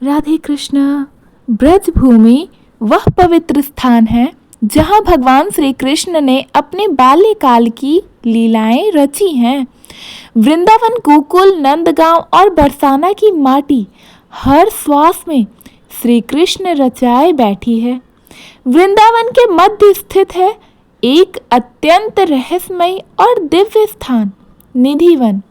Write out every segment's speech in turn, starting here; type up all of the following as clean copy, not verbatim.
राधे कृष्ण। ब्रज भूमि वह पवित्र स्थान है जहाँ भगवान श्री कृष्ण ने अपने बाल्यकाल की लीलाएं रची हैं। वृंदावन, गोकुल, नंदगांव और बरसाना की माटी हर श्वास में श्री कृष्ण रचाए बैठी है। वृंदावन के मध्य स्थित है एक अत्यंत रहस्यमय और दिव्य स्थान, निधिवन।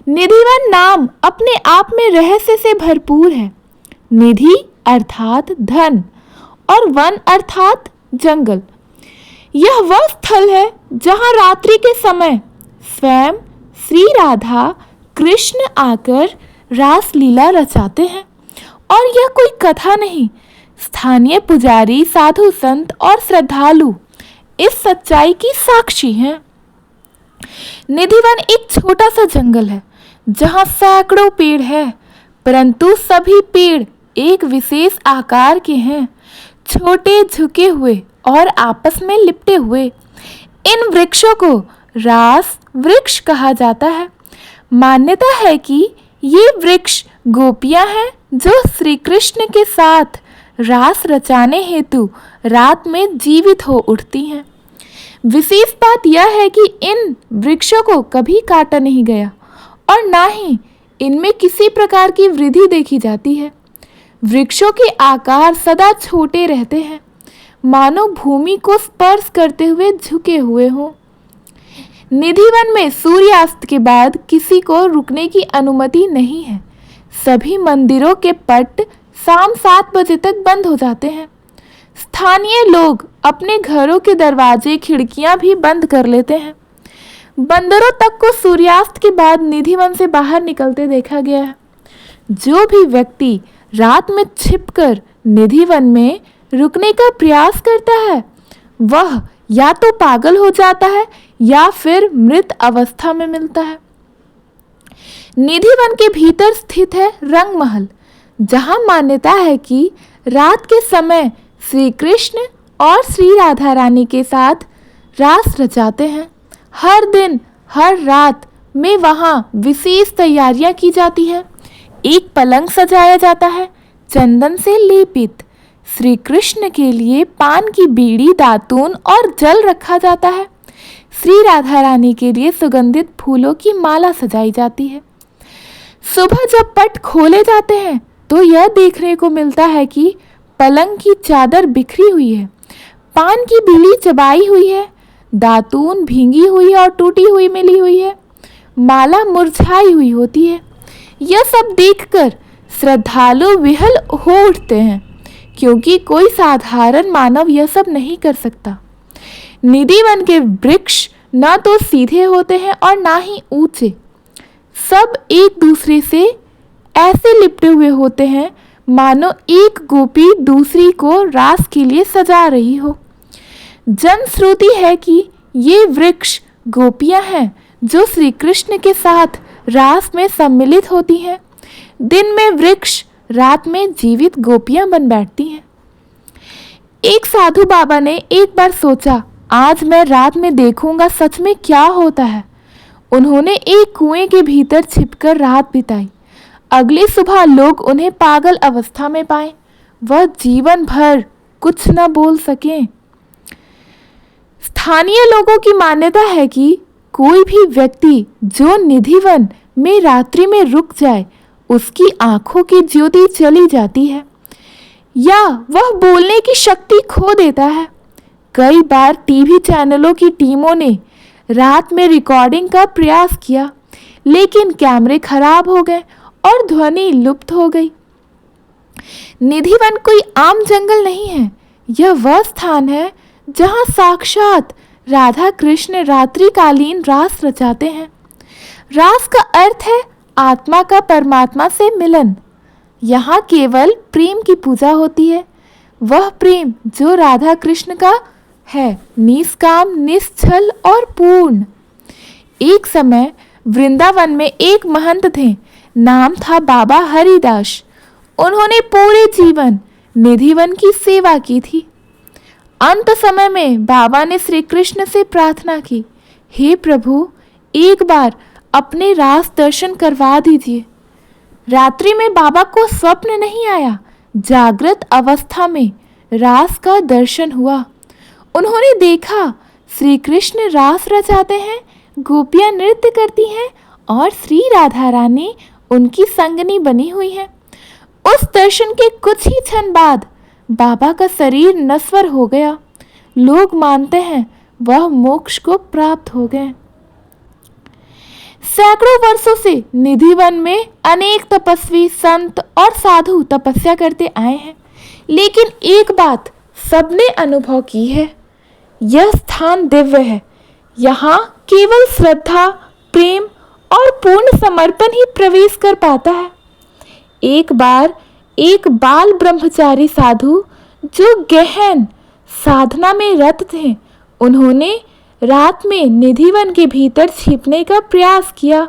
निधिवन नाम अपने आप में रहस्य से भरपूर है। निधि अर्थात धन और वन अर्थात जंगल। यह वह स्थल है जहाँ रात्रि के समय स्वयं श्री राधा कृष्ण आकर रास लीला रचाते हैं। और यह कोई कथा नहीं, स्थानीय पुजारी, साधु संत और श्रद्धालु इस सच्चाई की साक्षी हैं। निधिवन एक छोटा सा जंगल है जहाँ सैकड़ों पेड़ है, परंतु सभी पेड़ एक विशेष आकार के हैं, छोटे, झुके हुए और आपस में लिपटे हुए। इन वृक्षों को रास वृक्ष कहा जाता है। मान्यता है कि ये वृक्ष गोपियां हैं जो श्री कृष्ण के साथ रास रचाने हेतु रात में जीवित हो उठती हैं। विशेष बात यह है कि इन वृक्षों को कभी काटा नहीं गया और ना ही इनमें किसी प्रकार की वृद्धि देखी जाती है। वृक्षों के आकार सदा छोटे रहते हैं, मानो भूमि को स्पर्श करते हुए झुके हुए हों। निधिवन में सूर्यास्त के बाद किसी को रुकने की अनुमति नहीं है। सभी मंदिरों के पट शाम 7 बजे तक बंद हो जाते हैं। स्थानीय लोग अपने घरों के दरवाजे, खिड़कियां भी बंद कर लेते हैं। बंदरों तक को सूर्यास्त के बाद निधिवन से बाहर निकलते देखा गया है। जो भी व्यक्ति रात में छिपकर निधिवन में रुकने का प्रयास करता है वह या तो पागल हो जाता है या फिर मृत अवस्था में मिलता है। निधिवन के भीतर स्थित है रंग महल, जहां मान्यता है कि रात के समय श्री कृष्ण और श्री राधा रानी के साथ रास रचाते हैं। हर दिन हर रात में वहां विशेष तैयारियां की जाती है। एक पलंग सजाया जाता है चंदन से लेपित। श्री कृष्ण के लिए पान की बीड़ी, दातून और जल रखा जाता है। श्री राधा रानी के लिए सुगंधित फूलों की माला सजाई जाती है। सुबह जब पट खोले जाते हैं तो यह देखने को मिलता है कि पलंग की चादर बिखरी हुई है, पान की बीड़ी चबाई हुई है, दातून भींगी हुई और टूटी हुई मिली हुई है, माला मुरझाई हुई होती है। यह सब देखकर श्रद्धालु विहल हो उठते हैं, क्योंकि कोई साधारण मानव यह सब नहीं कर सकता। निधिवन के वृक्ष न तो सीधे होते हैं और ना ही ऊंचे। सब एक दूसरे से ऐसे लिपटे हुए होते हैं मानो एक गोपी दूसरी को रास के लिए सजा रही हो। जनश्रुति है कि ये वृक्ष गोपियां हैं जो श्री कृष्ण के साथ रास में सम्मिलित होती हैं। दिन में वृक्ष, रात में जीवित गोपियां बन बैठती हैं। एक साधु बाबा ने एक बार सोचा, आज मैं रात में देखूंगा सच में क्या होता है। उन्होंने एक कुएं के भीतर छिपकर रात बिताई। अगली सुबह लोग उन्हें पागल अवस्था में पाए। वह जीवन भर कुछ न बोल सके। स्थानीय लोगों की मान्यता है कि कोई भी व्यक्ति जो निधिवन में रात्रि में रुक जाए उसकी आंखों की ज्योति चली जाती है या वह बोलने की शक्ति खो देता है। कई बार टीवी चैनलों की टीमों ने रात में रिकॉर्डिंग का प्रयास किया, लेकिन कैमरे खराब हो गए और ध्वनि लुप्त हो गई। निधिवन कोई आम जंगल नहीं है। यह वह स्थान है जहां साक्षात राधा कृष्ण रात्रिकालीन रास रचाते हैं। रास का अर्थ है आत्मा का परमात्मा से मिलन। यहाँ केवल प्रेम की पूजा होती है। वह प्रेम जो राधा कृष्ण का है, निष्काम, निश्चल और पूर्ण। एक समय वृंदावन में एक महंत थे, नाम था बाबा हरिदास। उन्होंने पूरे जीवन निधिवन की सेवा की थी। अंत समय में बाबा ने श्री कृष्ण से प्रार्थना की, हे प्रभु, एक बार अपने रास दर्शन करवा दीजिए। रात्रि में बाबा को स्वप्न नहीं आया, जागृत अवस्था में रास का दर्शन हुआ। उन्होंने देखा श्री कृष्ण रास रचाते हैं, गोपियां नृत्य करती हैं और श्री राधा रानी उनकी संगनी बनी हुई है। उस दर्शन के कुछ ही क्षण बाद बाबा का शरीर नश्वर हो गया। लोग मानते हैं वह मोक्ष को प्राप्त हो गए। सैकड़ों वर्षों से निधिवन में अनेक तपस्वी, संत और साधु तपस्या करते आए हैं, लेकिन एक बात सबने अनुभव की है, यह स्थान दिव्य है। यहाँ केवल श्रद्धा, प्रेम और पूर्ण समर्पण ही प्रवेश कर पाता है। एक बार एक बाल ब्रह्मचारी साधु जो गहन साधना में रत थे, उन्होंने रात में निधिवन के भीतर छिपने का प्रयास किया।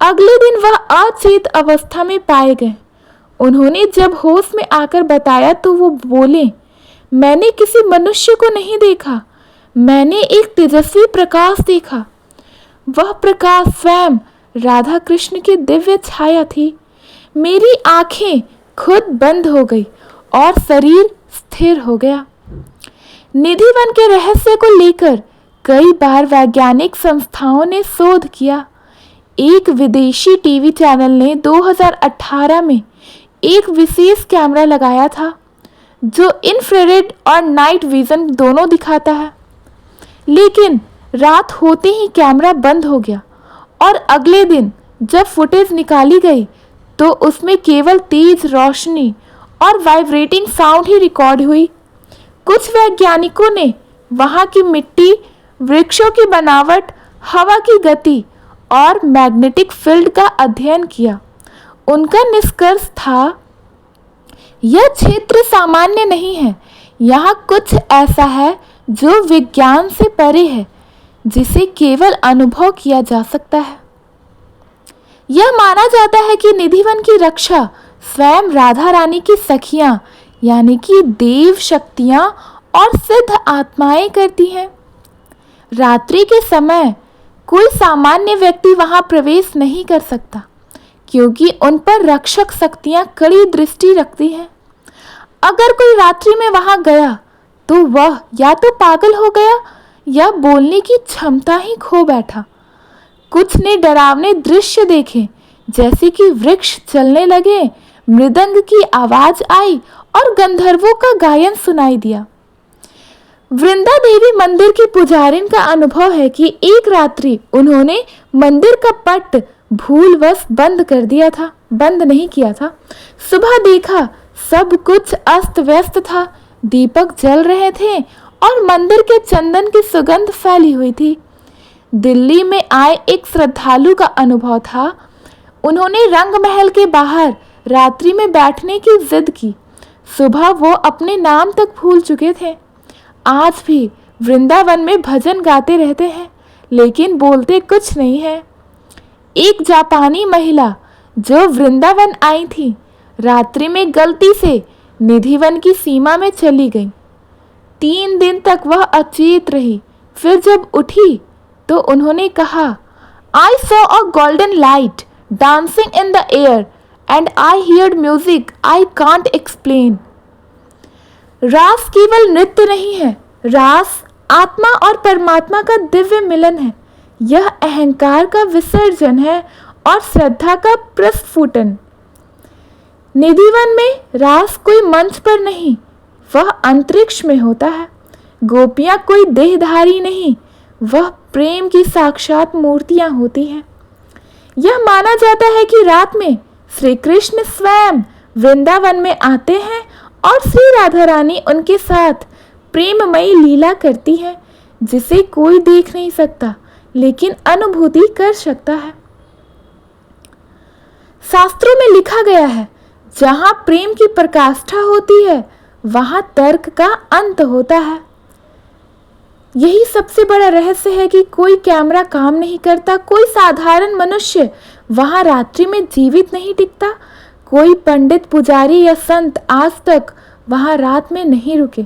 अगले दिन वह अचेत अवस्था में पाए गए। उन्होंने जब होश में आकर बताया तो वो बोले, मैंने किसी मनुष्य को नहीं देखा, मैंने एक तेजस्वी प्रकाश देखा। वह प्रकाश स्वयं राधा कृष्ण की दिव्य छाया थी। मेरी आंखें खुद बंद हो गई और शरीर स्थिर हो गया। निधिवन के रहस्य को लेकर कई बार वैज्ञानिक संस्थाओं ने शोध किया। एक विदेशी टीवी चैनल ने 2018 में एक विशेष कैमरा लगाया था जो इंफ्रारेड और नाइट विजन दोनों दिखाता है, लेकिन रात होते ही कैमरा बंद हो गया और अगले दिन जब फुटेज निकाली गई तो उसमें केवल तेज रोशनी और वाइब्रेटिंग साउंड ही रिकॉर्ड हुई। कुछ वैज्ञानिकों ने वहां की मिट्टी, वृक्षों की बनावट, हवा की गति और मैग्नेटिक फील्ड का अध्ययन किया। उनका निष्कर्ष था, यह क्षेत्र सामान्य नहीं है, यहाँ कुछ ऐसा है जो विज्ञान से परे है, जिसे केवल अनुभव किया जा सकता है। यह माना जाता है कि निधिवन की रक्षा स्वयं राधा रानी की सखियां यानी कि देव शक्तियां और सिद्ध आत्माएं करती हैं। रात्रि के समय कोई सामान्य व्यक्ति वहां प्रवेश नहीं कर सकता, क्योंकि उन पर रक्षक शक्तियां कड़ी दृष्टि रखती हैं। अगर कोई रात्रि में वहां गया तो वह या तो पागल हो गया या बोलने की क्षमता ही खो बैठा। कुछ ने डरावने दृश्य देखे, जैसे कि वृक्ष चलने लगे, मृदंग की आवाज आई और गंधर्वों का गायन सुनाई दिया। वृंदा देवी मंदिर की पुजारिन का अनुभव है कि एक रात्रि उन्होंने मंदिर का पट भूलवश बंद नहीं किया था। सुबह देखा सब कुछ अस्त व्यस्त था, दीपक जल रहे थे और मंदिर के चंदन की सुगंध फैली हुई थी। दिल्ली में आए एक श्रद्धालु का अनुभव था। उन्होंने रंग महल के बाहर रात्रि में बैठने की जिद की। सुबह वो अपने नाम तक भूल चुके थे। आज भी वृंदावन में भजन गाते रहते हैं, लेकिन बोलते कुछ नहीं है। एक जापानी महिला जो वृंदावन आई थी, रात्रि में गलती से निधिवन की सीमा में चली गई। 3 दिन तक वह अचेत रही। फिर जब उठी तो उन्होंने कहा, I saw a golden light dancing in the air and I heard music I can't explain. रास केवल नृत्य नहीं है, रास आत्मा और परमात्मा का दिव्य मिलन है। यह अहंकार का विसर्जन है और श्रद्धा का प्रस्फुटन। निधिवन में रास कोई मंच पर नहीं, वह अंतरिक्ष में होता है। गोपियां कोई देहधारी नहीं, वह प्रेम की साक्षात मूर्तियां होती हैं। यह माना जाता है कि रात में श्री कृष्ण स्वयं वृंदावन में आते हैं और श्री राधा रानी उनके साथ प्रेममयी लीला करती है, जिसे कोई देख नहीं सकता लेकिन अनुभूति कर सकता है। शास्त्रों में लिखा गया है, जहां प्रेम की प्रकाष्ठा होती है वहां तर्क का अंत होता है। यही सबसे बड़ा रहस्य है कि कोई कैमरा काम नहीं करता, कोई साधारण मनुष्य वहां रात्रि में जीवित नहीं टिकता, कोई पंडित, पुजारी या संत आज तक वहां रात में नहीं रुके।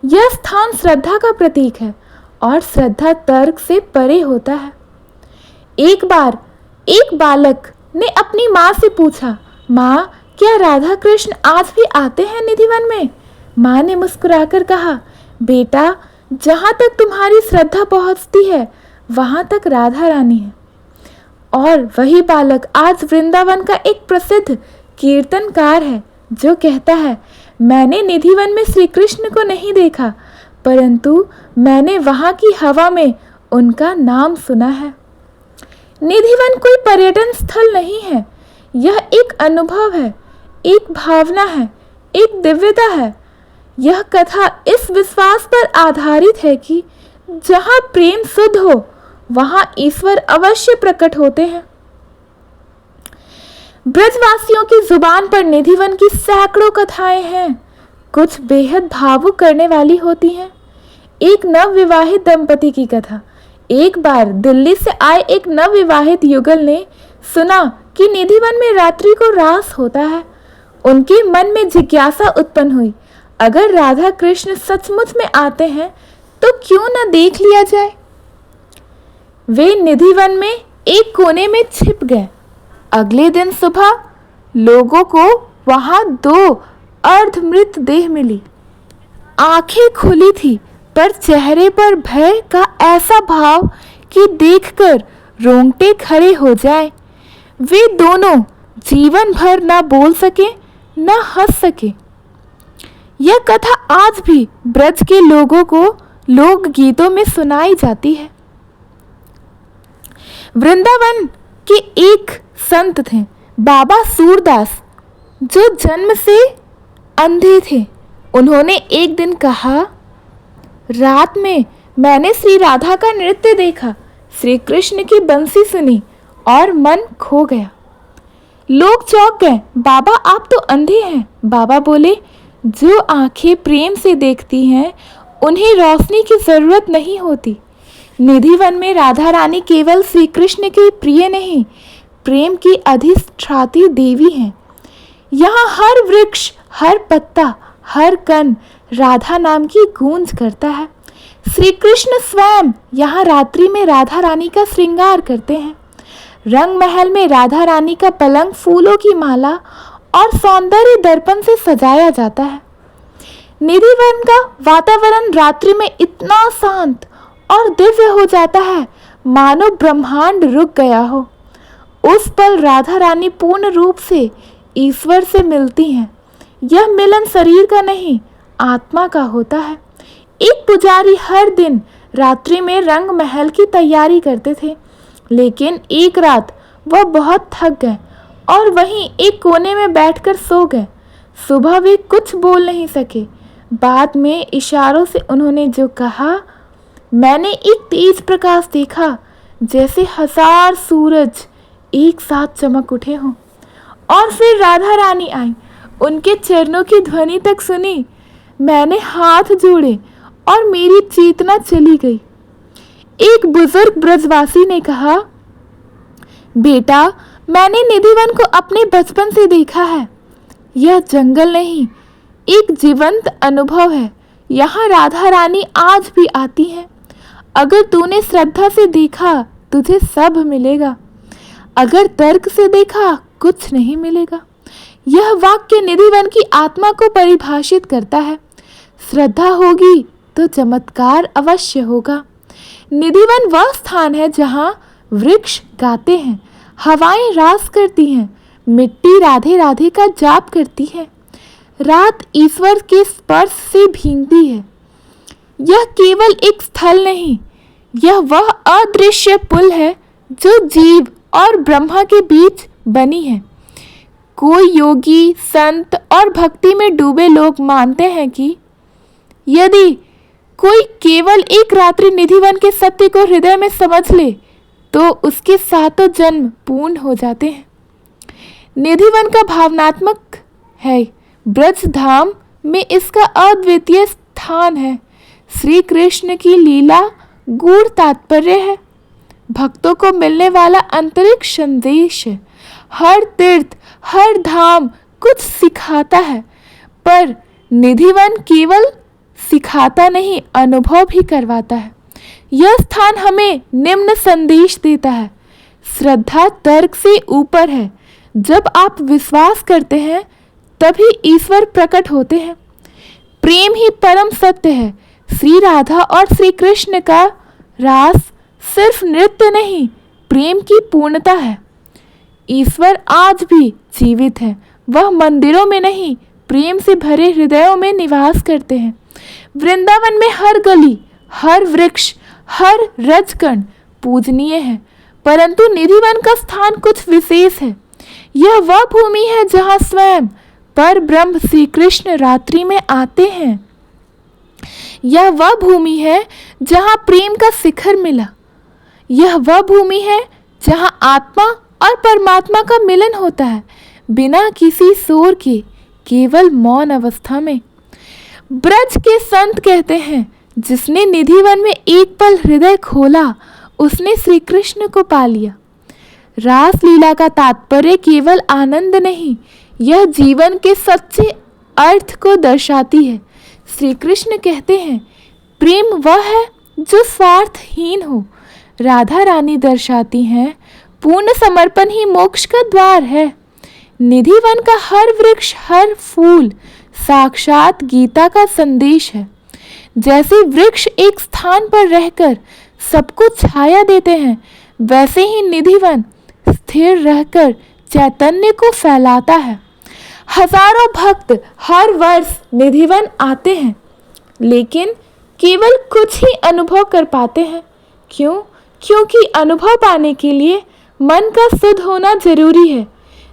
यह स्थान श्रद्धा का प्रतीक है और श्रद्धा तर्क से परे होता है। एक बार एक बालक ने अपनी माँ से पूछा, माँ, क्या राधा कृष्ण आज भी आते हैं निधिवन में? माँ ने मुस्कुराकर कहा, बेटा, जहाँ तक तुम्हारी श्रद्धा पहुँचती है वहाँ तक राधा रानी है। और वही बालक आज वृंदावन का एक प्रसिद्ध कीर्तनकार है जो कहता है, मैंने निधिवन में श्री कृष्ण को नहीं देखा, परंतु मैंने वहाँ की हवा में उनका नाम सुना है। निधिवन कोई पर्यटन स्थल नहीं है, यह एक अनुभव है, एक भावना है, एक दिव्यता है। यह कथा इस विश्वास पर आधारित है कि जहाँ प्रेम शुद्ध हो वहाँ ईश्वर अवश्य प्रकट होते हैं। ब्रजवासियों की जुबान पर निधिवन की सैकड़ों कथाएं हैं। कुछ बेहद भावुक करने वाली होती हैं। एक नवविवाहित दंपति की कथा। एक बार दिल्ली से आए एक नवविवाहित युगल ने सुना कि निधिवन में रात्रि को रास होता है। उनके मन में जिज्ञासा उत्पन्न हुई, अगर राधा कृष्ण सचमुच में आते हैं तो क्यों न देख लिया जाए। वे निधिवन में एक कोने में छिप गए। अगले दिन सुबह लोगों को वहां 2 अर्धमृत देह मिली। आंखें खुली थी पर चेहरे पर भय का ऐसा भाव कि देखकर रोंगटे खड़े हो जाए। वे दोनों जीवन भर न बोल सके न हंस सके। यह कथा आज भी ब्रज के लोगों को लोक गीतों में सुनाई जाती है। वृंदावन के एक संत थे, बाबा सूरदास, जो जन्म से अंधे थे। उन्होंने एक दिन कहा, रात में मैंने श्री राधा का नृत्य देखा, श्री कृष्ण की बंसी सुनी और मन खो गया। लोग चौंक गए, बाबा आप तो अंधे हैं। बाबा बोले, जो आंखें प्रेम से देखती हैं उन्हें रोशनी की जरूरत नहीं होती। निधिवन में राधा रानी केवल श्री कृष्ण की प्रिय नहीं, प्रेम की अधिष्ठात्री देवी हैं। यहाँ हर वृक्ष, हर पत्ता, हर कण राधा नाम की गूंज करता है। श्री कृष्ण स्वयं यहाँ रात्रि में राधा रानी का श्रृंगार करते हैं। रंग महल में राधा रानी का पलंग फूलों की माला और सौंदर्य दर्पण से सजाया जाता है। निधिवन का वातावरण रात्रि में इतना शांत और दिव्य हो जाता है मानो ब्रह्मांड रुक गया हो। उस पल राधा रानी पूर्ण रूप से ईश्वर से मिलती हैं। यह मिलन शरीर का नहीं, आत्मा का होता है। एक पुजारी हर दिन रात्रि में रंग महल की तैयारी करते थे, लेकिन एक रात वह बहुत थक गए और वहीं एक कोने में बैठकर सो गए। सुबह वे कुछ बोल नहीं सके। बाद में इशारों से उन्होंने जो कहा, मैंने एक तेज प्रकाश देखा, जैसे 1000 सूरज एक साथ चमक उठे हों। और फिर राधा रानी आई, उनके चरणों की ध्वनि तक सुनी। मैंने हाथ जोड़े और मेरी चेतना चली गई। एक बुजुर्ग ब्रजवासी ने कहा, बेटा, मैंने निधिवन को अपने बचपन से देखा है। यह जंगल नहीं, एक जीवंत अनुभव है। यहाँ राधा रानी आज भी आती है। अगर तूने श्रद्धा से देखा तुझे सब मिलेगा, अगर तर्क से देखा कुछ नहीं मिलेगा। यह वाक्य निधिवन की आत्मा को परिभाषित करता है। श्रद्धा होगी तो चमत्कार अवश्य होगा। निधिवन वह स्थान है जहाँ वृक्ष गाते हैं, हवाएं रास करती हैं, मिट्टी राधे राधे का जाप करती है, रात ईश्वर के स्पर्श से भींगती है। यह केवल एक स्थल नहीं, यह वह अदृश्य पुल है जो जीव और ब्रह्मा के बीच बनी है। कोई योगी, संत और भक्ति में डूबे लोग मानते हैं कि यदि कोई केवल एक रात्रि निधिवन के सत्य को हृदय में समझ ले तो उसके 7 जन्म पूर्ण हो जाते हैं। निधिवन का भावनात्मक है, ब्रज धाम में इसका अद्वितीय स्थान है। श्री कृष्ण की लीला गूढ़ तात्पर्य है, भक्तों को मिलने वाला अंतरिक्ष संदेश है। हर तीर्थ, हर धाम कुछ सिखाता है, पर निधिवन केवल सिखाता नहीं, अनुभव भी करवाता है। यह स्थान हमें निम्न संदेश देता है, श्रद्धा तर्क से ऊपर है। जब आप विश्वास करते हैं तभी ईश्वर प्रकट होते हैं। प्रेम ही परम सत्य है। श्री राधा और श्री कृष्ण का रास सिर्फ नृत्य नहीं, प्रेम की पूर्णता है। ईश्वर आज भी जीवित है। वह मंदिरों में नहीं, प्रेम से भरे हृदयों में निवास करते हैं। वृंदावन में हर गली, हर वृक्ष, हर रजकण पूजनीय है, परंतु निधिवन का स्थान कुछ विशेष है। यह वह भूमि है जहाँ स्वयं पर ब्रह्म श्री कृष्ण रात्रि में आते हैं। यह वह भूमि है जहाँ प्रेम का शिखर मिला। यह वह भूमि है जहाँ आत्मा और परमात्मा का मिलन होता है, बिना किसी शोर के, केवल मौन अवस्था में। ब्रज के संत कहते हैं, जिसने निधिवन में एक पल हृदय खोला, उसने श्री कृष्ण को पा लिया। रास लीला का तात्पर्य केवल आनंद नहीं, यह जीवन के सच्चे अर्थ को दर्शाती है। श्री कृष्ण कहते हैं, प्रेम वह है जो स्वार्थहीन हो। राधा रानी दर्शाती हैं, पूर्ण समर्पण ही मोक्ष का द्वार है। निधिवन का हर वृक्ष, हर फूल साक्षात गीता का संदेश है। जैसे वृक्ष एक स्थान पर रहकर सबको छाया देते हैं, वैसे ही निधिवन स्थिर रहकर चैतन्य को फैलाता है। हजारों भक्त हर वर्ष निधिवन आते हैं, लेकिन केवल कुछ ही अनुभव कर पाते हैं। क्यों? क्योंकि अनुभव पाने के लिए मन का शुद्ध होना जरूरी है।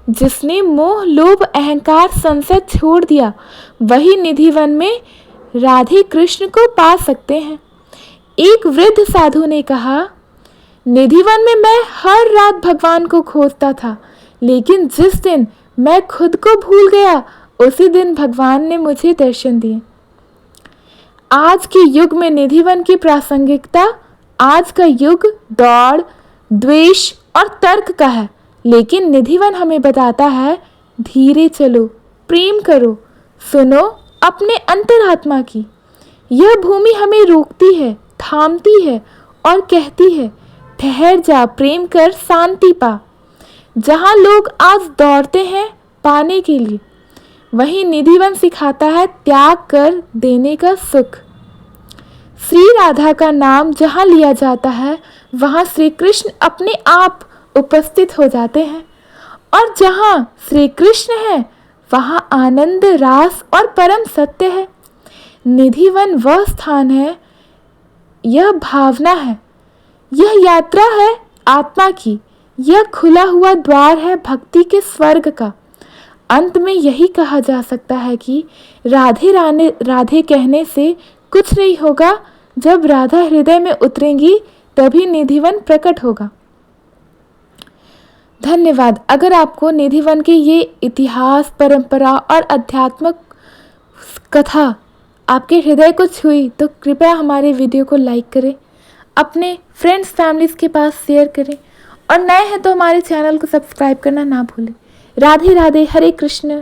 जिसने मोह, लोभ, अहंकार, संशय छोड़ दिया, वही निधिवन में राधे कृष्ण को पा सकते हैं। एक वृद्ध साधु ने कहा, निधिवन में मैं हर रात भगवान को खोजता था, लेकिन जिस दिन मैं खुद को भूल गया, उसी दिन भगवान ने मुझे दर्शन दिए। आज के युग में निधिवन की प्रासंगिकता, आज का युग दौड़, द्वेष और तर्क का है, लेकिन निधिवन हमें बताता है, धीरे चलो, प्रेम करो, सुनो अपने अंतरात्मा की। यह भूमि हमें रोकती है, थामती है और कहती है, ठहर जा, प्रेम कर, शांति पा। जहाँ लोग आज दौड़ते हैं पाने के लिए, वहीं निधिवन सिखाता है त्याग कर देने का सुख। श्री राधा का नाम जहाँ लिया जाता है, वहाँ श्री कृष्ण अपने आप उपस्थित हो जाते हैं, और जहाँ श्री कृष्ण है, वहाँ आनंद, रास और परम सत्य है। निधिवन वह स्थान है, यह भावना है, यह यात्रा है आत्मा की, यह खुला हुआ द्वार है भक्ति के स्वर्ग का। अंत में यही कहा जा सकता है कि राधे राधे कहने से कुछ नहीं होगा। जब राधा हृदय में उतरेंगी, तभी निधिवन प्रकट होगा। धन्यवाद। अगर आपको निधिवन के ये इतिहास, परंपरा और आध्यात्मिक कथा आपके हृदय को छुई, तो कृपया हमारे वीडियो को लाइक करें, अपने फ्रेंड्स फैमिलीज के पास शेयर करें, और नए हैं तो हमारे चैनल को सब्सक्राइब करना ना भूलें। राधे राधे, हरे कृष्ण।